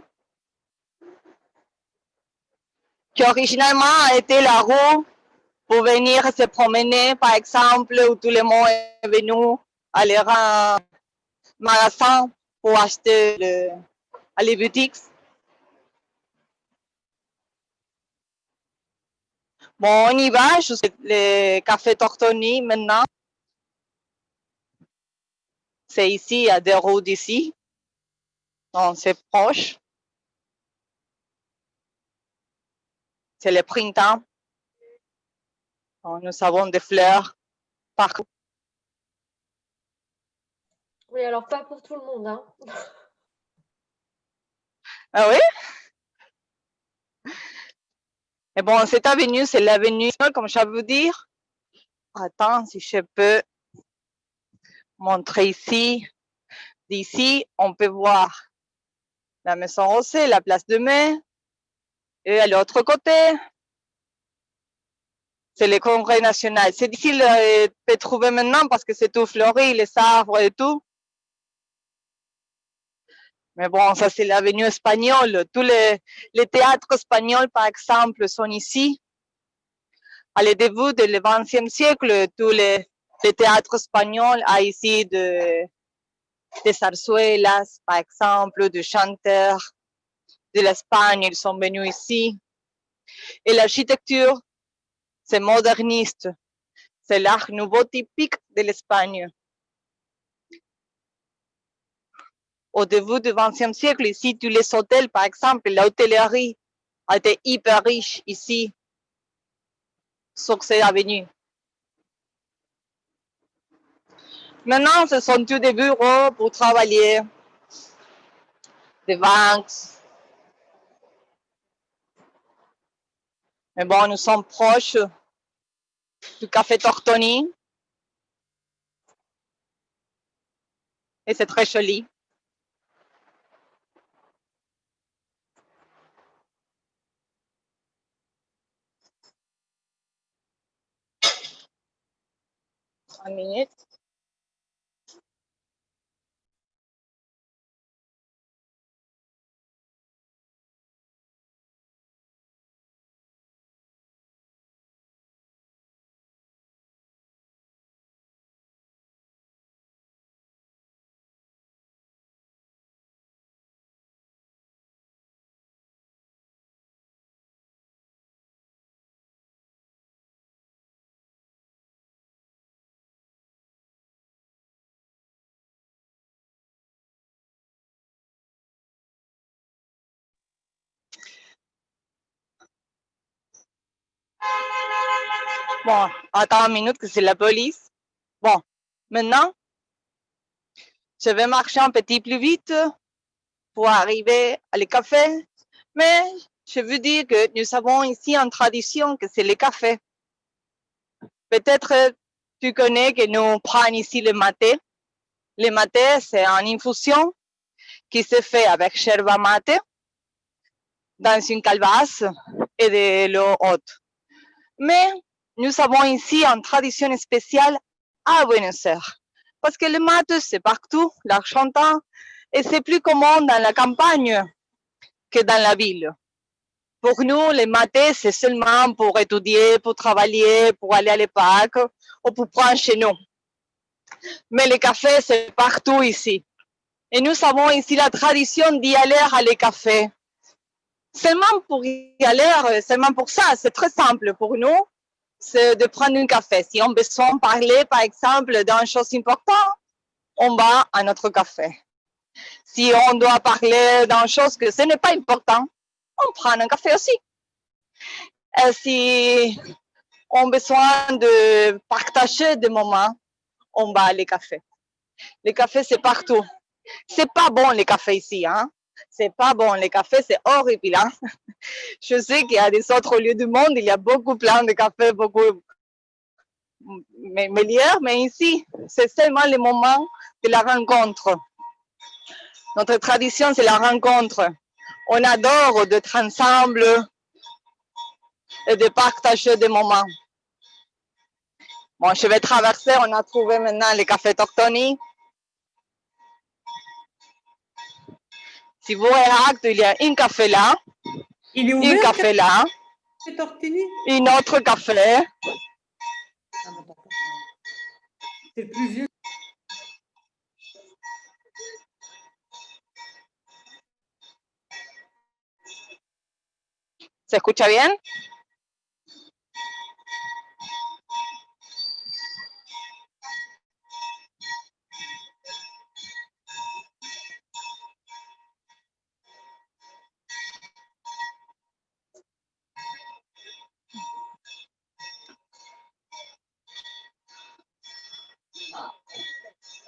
qui originalement a été la rue pour venir se promener, par exemple, où tout le monde est venu aller à un magasin pour acheter les boutiques. Bon, on y va, jusqu'au café Tortoni maintenant. C'est ici, à 2 routes d'ici. Donc, c'est proche. C'est le printemps. Donc, nous avons des fleurs partout. Oui, alors pas pour tout le monde, hein. Ah oui? Et bon, cette avenue, c'est l'avenue, comme je veux dire. Attends, si je peux montrer ici. D'ici, on peut voir la Maison Rosée, la place de Mai. Et à l'autre côté, c'est le Congrès national. C'est difficile de trouver maintenant parce que c'est tout fleuri, les arbres et tout. Mais bon, ça c'est l'avenue espagnole. Tous les théâtres espagnols, par exemple, sont ici. À le début du XXe siècle, tous les Le théâtre espagnol a ici des zarzuelas, par exemple, de chanteurs de l'Espagne, ils sont venus ici. Et l'architecture, c'est moderniste. C'est l'art nouveau typique de l'Espagne. Au début du XXe siècle, ici, tous les hôtels, par exemple, l'hôtellerie a été hyper riche ici, sur cette avenue. Maintenant, ce sont tous des bureaux pour travailler, des banques. Mais bon, nous sommes proches du café Tortoni. Et c'est très joli. Une minute. Bon, attends une minute que c'est la police. Bon, maintenant, je vais marcher un petit plus vite pour arriver à le café. Mais je veux dire que nous avons ici une tradition que c'est le café. Peut-être tu connais que nous prenons ici le maté. Le maté, c'est une infusion qui se fait avec yerba mate dans une calebasse et de l'eau haute. Mais nous avons ici une tradition spéciale à Buenos Aires. Parce que le mate, c'est partout, l'Argentin, et c'est plus commun dans la campagne que dans la ville. Pour nous, le maté, c'est seulement pour étudier, pour travailler, pour aller à l'EPAC ou pour prendre chez nous. Mais le café, c'est partout ici. Et nous avons ici la tradition d'y aller à le café. Seulement pour y aller, seulement pour ça, c'est très simple pour nous, c'est de prendre un café. Si on a besoin de parler, par exemple, d'une chose importante, on va à notre café. Si on doit parler d'une chose que ce n'est pas important, on prend un café aussi. Et si on a besoin de partager des moments, on va à le café. Le café, c'est partout. C'est pas bon, le café ici, hein. C'est pas bon, le café, c'est horrible, hein. Je sais qu'il y a des autres lieux du monde, il y a beaucoup plein de cafés, beaucoup meilleurs, mais ici, c'est seulement le moment de la rencontre. Notre tradition, c'est la rencontre. On adore d'être ensemble et de partager des moments. Bon, je vais traverser, on a trouvé maintenant le café Tortoni. Si vous regardez, il y a un café là, Il est un ouvert, café là, café Tortini? un autre café. Ah, bon, d'accord. C'est le plus vieux. ¿Se escucha bien?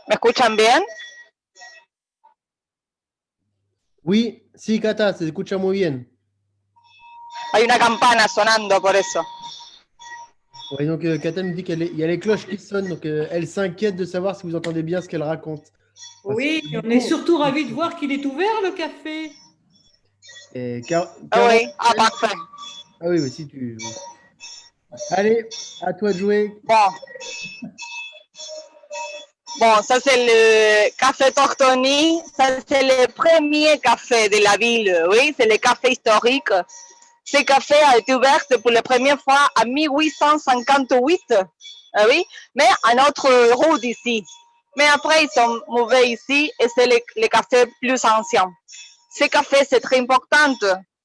¿Me escuchan bien? Oui, sí, Cata, se escucha muy bien. Hay una campana sonando por eso. Ouais, donc Cata me dit qu'il y a les cloches qui sonnent, donc elle s'inquiète de savoir si vous entendez bien ce qu'elle raconte. Oui, on est surtout ravis de voir qu'il est ouvert, le café. Et Ah oui, ah parfait. Ah oui, si tu... Allez, à toi de jouer. Bon. Bon, ça c'est le café Tortoni. Ça c'est le premier café de la ville. Oui, c'est le café historique. Ce café a été ouvert pour la première fois en 1858 Ah oui, mais un autre route ici. Mais après, ils sont mauvais ici et c'est les cafés plus anciens. Ces cafés, c'est très important.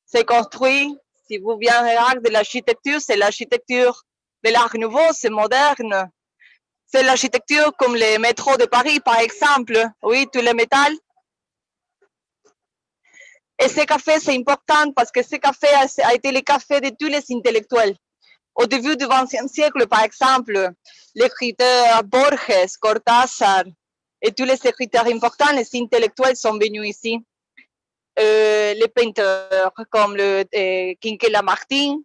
C'est construit, si vous bien regardez l'architecture, c'est l'architecture de l'art nouveau, c'est moderne. C'est l'architecture comme les métros de Paris, par exemple. Oui, tous les métals. Et ce café, c'est important parce que ce café a été le café de tous les intellectuels. Au début du XXe siècle, par exemple, l'écriteur Borges, Cortázar et tous les écrivains importants, les intellectuels sont venus ici. Les peinteurs comme le Quinquela Martin,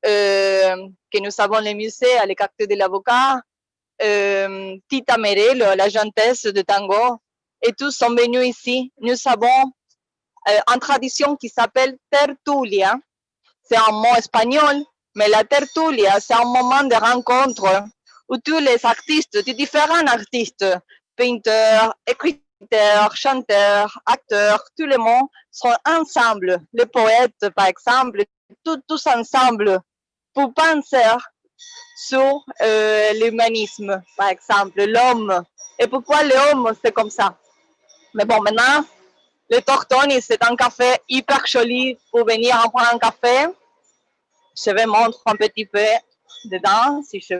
que nous avons les musées à l'écart de l'avocat, Tita Merel, l'agentesse de tango, et tous sont venus ici. Nous avons une tradition qui s'appelle tertulia. C'est un mot espagnol, mais la tertulia, c'est un moment de rencontre où tous les artistes, de différents artistes, peinteurs, écriteurs, chanteurs, acteurs, tout le monde sont ensemble. Les poètes, par exemple, tous ensemble pour penser sur l'humanisme, par exemple, l'homme. Et pourquoi l'homme, c'est comme ça. Mais bon, maintenant, le Tortoni, c'est un café hyper joli pour venir en prendre un café. Je vais montrer un petit peu dedans, si je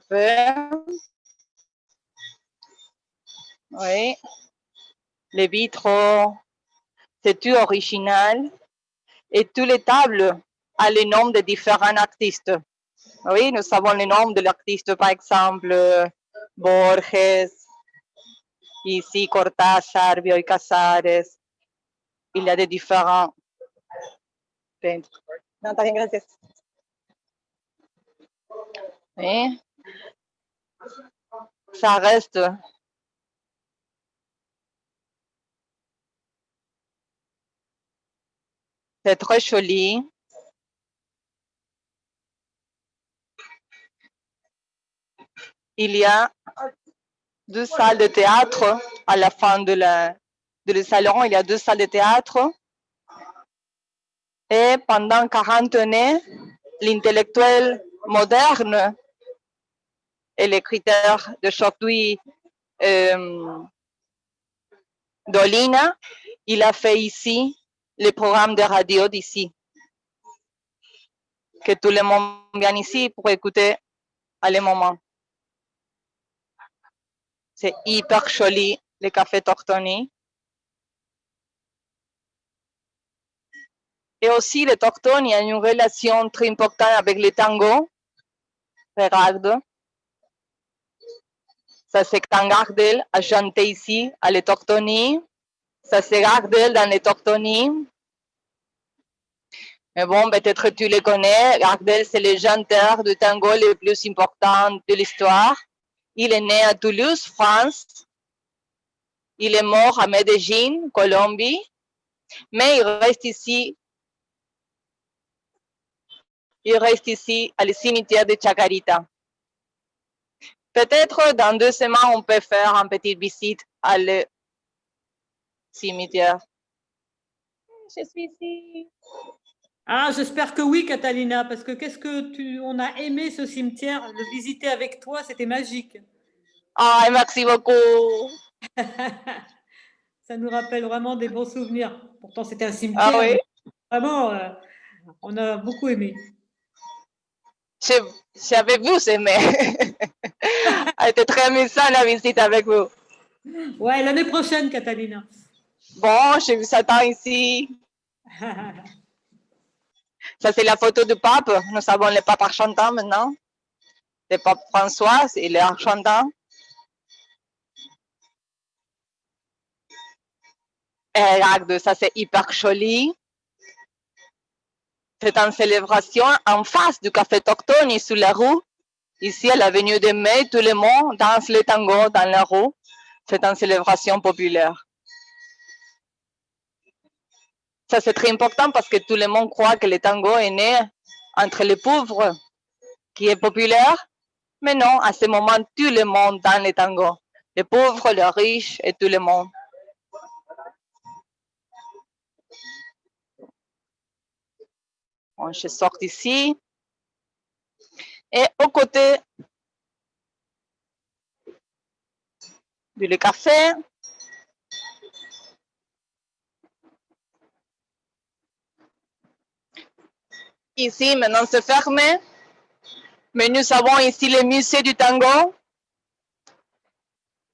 peux. Oui, les vitraux, c'est tout original. Et toutes les tables ont les noms de différents artistes. Oui, nous savons les noms de l'artiste, par exemple, Borges, ici Cortázar, Bioy Casares. Il y a des différents peintres. Non, t'as rien, gracias. Oui. Ça reste. C'est très joli. Il y a 2 salles de théâtre à la fin de le salon. Il y a 2 salles de théâtre. Et pendant 40 années, l'intellectuel moderne et l'écriteur d'aujourd'hui, Dolina, il a fait ici le programme de radio d'ici. Que tout le monde vient ici pour écouter à le moment. C'est hyper joli, le café Tortoni. Et aussi, le Tortoni a une relation très importante avec le tango. Regarde. Ça c'est Gardel a chanté ici à le Tortoni. Ça c'est Gardel dans le Tortoni. Mais bon, peut-être tu le connais. Gardel, c'est le chanteur de tango le plus important de l'histoire. Il est né à Toulouse, France. Il est mort à Medellín, Colombie. Mais il reste ici à le cimetière de Chacarita. Peut-être dans 2 semaines, on peut faire une petite visite à le cimetière. Je suis ici. Ah, j'espère que oui, Catalina, parce que on a aimé ce cimetière, le visiter avec toi, c'était magique. Ah, merci beaucoup. Ça nous rappelle vraiment des bons souvenirs. Pourtant, c'était un Ah cimetière, oui, mais vraiment, on a beaucoup aimé. j'avais vous aimé. Elle était très amusante la visite avec vous. Ouais, l'année prochaine, Catalina. Bon, je vous attends ici. Ça, c'est la photo du pape. Nous avons le pape argentin maintenant. Le pape François, il est argentin. Et regarde, ça, c'est hyper joli. C'est une célébration en face du café Tortoni sur la rue. Ici, à l'avenue de Mai, tout le monde danse le tango dans la rue. C'est une célébration populaire. Ça, c'est très important parce que tout le monde croit que le tango est né entre les pauvres, qui est populaire. Mais non, à ce moment, tout le monde danse le tango. Les pauvres, les riches et tout le monde. Bon, je sors d'ici. Et au côté bu le café. Ici, maintenant, c'est fermé. Mais nous avons ici le musée du tango.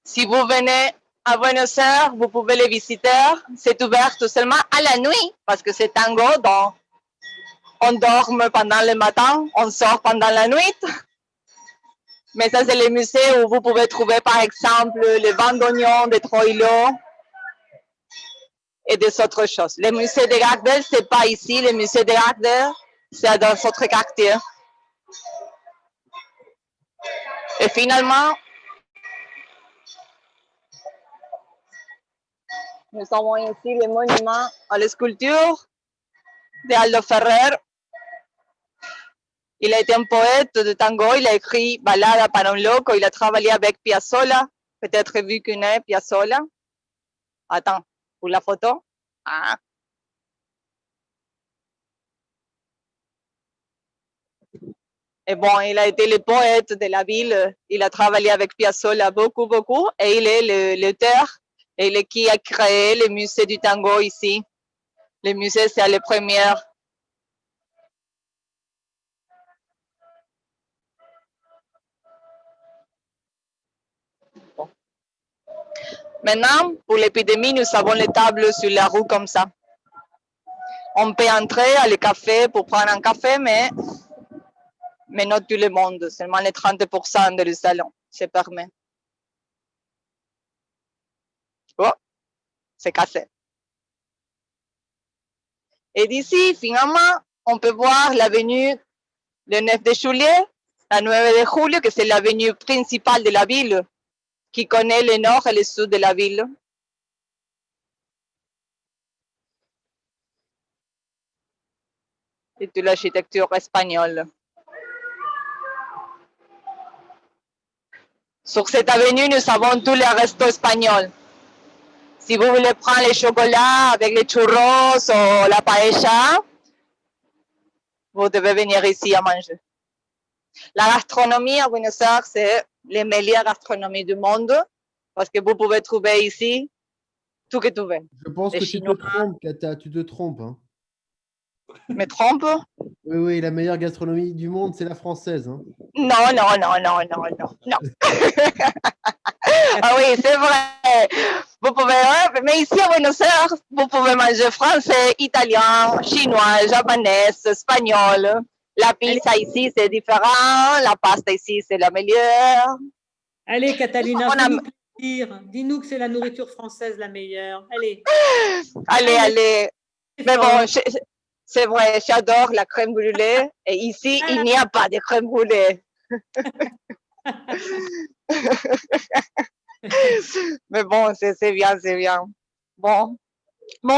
Si vous venez à Buenos Aires, vous pouvez le visiter. C'est ouvert seulement à la nuit parce que c'est tango, donc on dort pendant le matin, on sort pendant la nuit. Mais ça, c'est le musée où vous pouvez trouver, par exemple, les bandoneons de Troilo et des autres choses. Le musée de Gardel, c'est pas ici. Le musée de Gardel, c'est dans notre quartier. Et finalement, nous avons ici le monument à la sculpture d'Aldo Ferrer. Il a été un poète de tango, il a écrit Ballada para un loco, il a travaillé avec Piazzolla, peut-être vu qu'on est Piazzolla. Attends, pour la photo. Ah. Et bon, il a été le poète de la ville, il a travaillé avec Piazzolla beaucoup, beaucoup, et il est l'auteur, et il est qui a créé le musée du tango ici. Le musée, c'est le premier. Maintenant, pour l'épidémie, nous avons les tables sur la rue comme ça. On peut entrer à le café pour prendre un café, mais not tout le monde, seulement les 30% du salon, c'est permis. Oh, c'est cassé. Et d'ici, finalement, on peut voir l'avenue le 9 de juillet, la 9 de julio, que c'est l'avenue principale de la ville, qui connaît le nord et le sud de la ville. Et toute l'architecture espagnole. Sur cette avenue, nous avons tous les restos espagnols. Si vous voulez prendre les chocolats avec les churros ou la paella, vous devez venir ici à manger. La gastronomie à Buenos Aires, c'est la meilleure gastronomie du monde parce que vous pouvez trouver ici tout que tu veux. Je pense que tu te trompes, Kata, tu te trompes. Hein. Me trompe? Oui, oui, la meilleure gastronomie du monde, c'est la française. Hein. Non, non, non, non, non, non, non. Ah oui, c'est vrai. Vous pouvez, mais ici à Buenos Aires, vous pouvez manger français, italien, chinois, japonais, espagnol. La pizza ici, c'est différent. La pasta ici, c'est la meilleure. Allez, Catalina, fais-nous plaisir. Dis-nous que c'est la nourriture française la meilleure. Allez. Allez, allez. Mais bon, c'est vrai, j'adore la crème brûlée. Et ici, il n'y a pas de crème brûlée. Mais bon, c'est bien, c'est bien. Bon,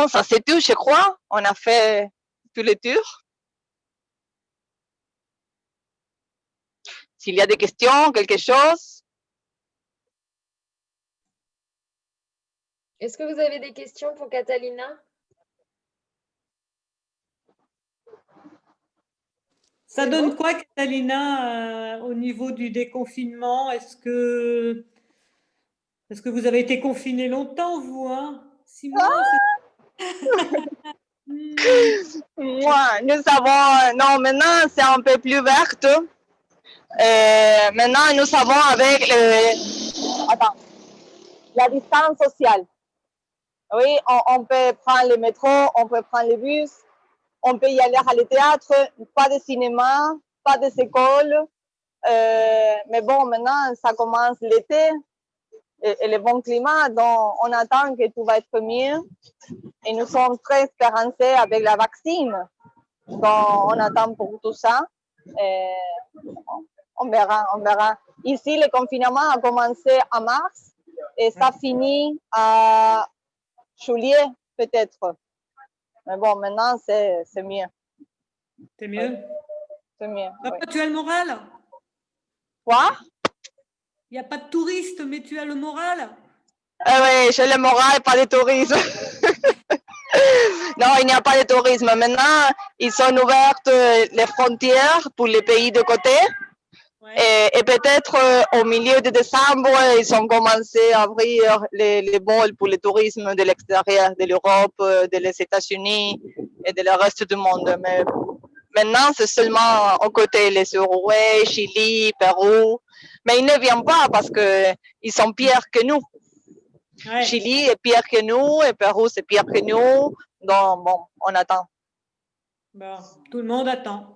ça c'est tout, je crois. On a fait tous les tours. S'il y a des questions, quelque chose. Est-ce que vous avez des questions pour Catalina? Ça donne quoi, Catalina, au niveau du déconfinement? Est-ce que vous avez été confinés longtemps, vous, hein? 6 mois? Moi, nous avons... Non, maintenant, c'est un peu plus verte. Maintenant, nous savons avec la distance sociale. Oui, on peut prendre le métro, on peut prendre le bus, on peut y aller à le théâtre, pas de cinéma, pas des écoles. Mais bon, maintenant, ça commence l'été et le bon climat, donc on attend que tout va être mieux. Et nous sommes très espérancés avec la vaccine. Donc, on attend pour tout ça. On verra, on verra. Ici, le confinement a commencé en mars et ça finit à juillet, peut-être. Mais bon, maintenant, c'est mieux. C'est mieux? Oui. C'est mieux. Papa, oui. Tu as le moral? Quoi? Il n'y a pas de touristes, mais tu as le moral? Oui, j'ai le moral, pas de tourisme. Non, il n'y a pas de tourisme. Maintenant, ils ont ouvert les frontières pour les pays de côté. Ouais. Et peut-être au milieu de décembre, ils ont commencé à ouvrir les vols pour le tourisme de l'extérieur, de l'Europe, des États-Unis et de le reste du monde. Mais maintenant, c'est seulement aux côtés les Uruguay, Chili, Pérou. Mais ils ne viennent pas parce qu'ils sont pires que nous. Ouais. Chili est pire que nous et Pérou, c'est pire que nous. Donc, bon, on attend. Bon, tout le monde attend.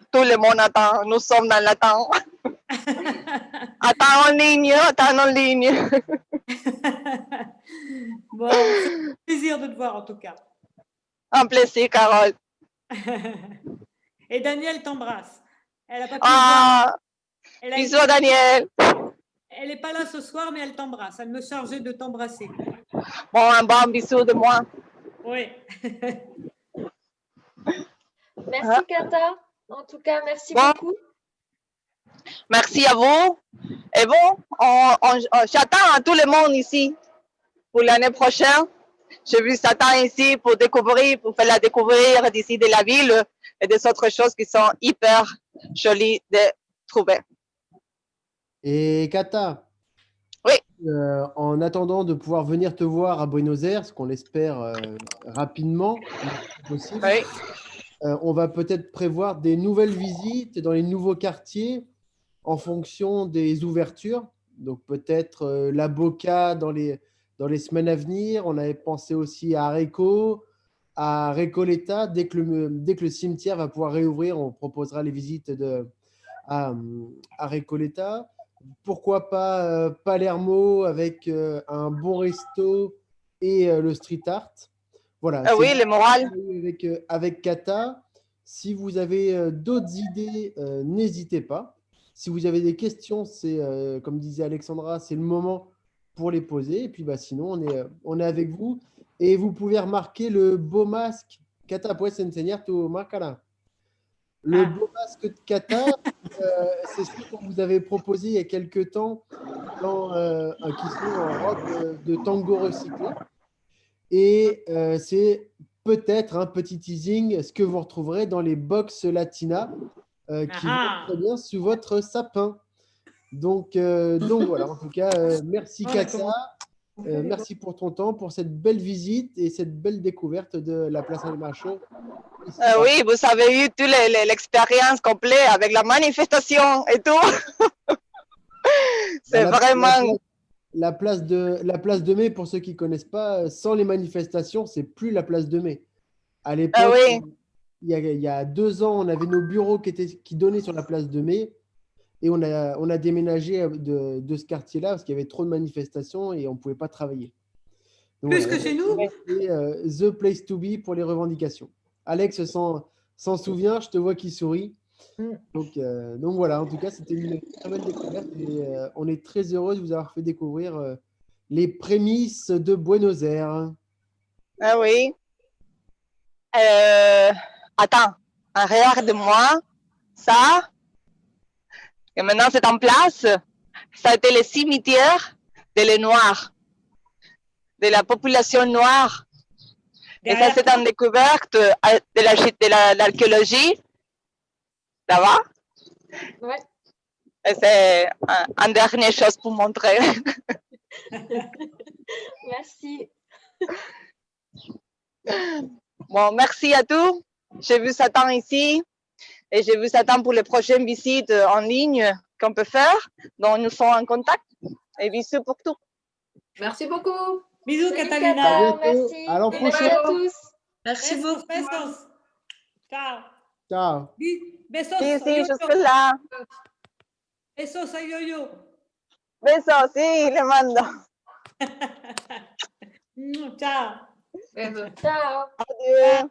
Tout le monde attend. Nous sommes dans l'attente. Attends en ligne, attends en ligne. Bon, c'est un plaisir de te voir en tout cas. Un plaisir, Carole. Et Daniel t'embrasse. Elle a pas pu le voir. Ah, Elle bisous, Daniel. Elle n'est pas là ce soir, mais elle t'embrasse. Elle me chargeait de t'embrasser. Bon, un bon bisou de moi. Oui. Merci, Kata. En tout cas, merci Bon. beaucoup. Merci à vous. Et bon, j'attends à tout le monde ici pour l'année prochaine. J'ai vu Satan ici pour découvrir, pour faire la découvrir d'ici de la ville et des autres choses qui sont hyper jolies de trouver. Et Kata, Oui. En attendant de pouvoir venir te voir à Buenos Aires, ce qu'on l'espère rapidement, si possible, Oui. on va peut-être prévoir des nouvelles visites dans les nouveaux quartiers en fonction des ouvertures. Donc peut-être la Boca dans les semaines à venir. On avait pensé aussi à Areco, à Recoleta. Dès que le cimetière va pouvoir réouvrir, on proposera les visites à Recoleta. Pourquoi pas Palermo avec un bon resto et le street art. Voilà. Ah oui, le moral. Avec Kata. Si vous avez d'autres idées, n'hésitez pas. Si vous avez des questions, c'est comme disait Alexandra, c'est le moment pour les poser. Et puis sinon, on est avec vous. Et vous pouvez remarquer le beau masque. Kata, puedes enseñar tu máscara. Le beau masque de Kata, c'est ce qu'on vous avait proposé il y a quelques temps qui sont en robe de tango recyclé. Et c'est peut-être un petit teasing, ce que vous retrouverez dans les box Latina qui vont très bien sous votre sapin. Donc voilà, en tout cas, merci Kata. Merci pour ton temps, pour cette belle visite et cette belle découverte de la Plaza de Macho. Oui, vous avez eu toute l'expérience complète avec la manifestation et tout. C'est vraiment... La place de mai, pour ceux qui ne connaissent pas, sans les manifestations, c'est plus la place de mai. À l'époque, oui. il y a 2 ans, on avait nos bureaux qui donnaient sur la place de mai et on a déménagé de ce quartier-là parce qu'il y avait trop de manifestations et on ne pouvait pas travailler. Donc, Plus que chez nous. C'est the place to be pour les revendications. Alex s'en souvient, je te vois qui sourit. Donc voilà, en tout cas, c'était une très belle découverte et on est très heureux de vous avoir fait découvrir les prémices de Buenos Aires. Ah oui. Attends, regarde-moi ça. Et maintenant, c'est en place. Ça a été le cimetière des Noirs, de la population noire. Et ça, c'est une découverte de l'archéologie. Ça va? Ouais. Et c'est une dernière chose pour montrer. Merci. Bon, merci à tous. J'ai vu Satan ici et j'ai vu Satan pour les prochaines visites en ligne qu'on peut faire. Donc, nous sommes en contact. Et bisous pour tout. Merci beaucoup. Bisous, Salut, Catalina. Kata, merci. À l'an Merci prochain. à tous. Merci beaucoup. Besos. Ciao. Ciao. Besos. Sí, sí, Yo-yo. jusque-là. Besos a Yo-Yo. Besos, sí, le mando. Ciao. Besos. Ciao. Adieu.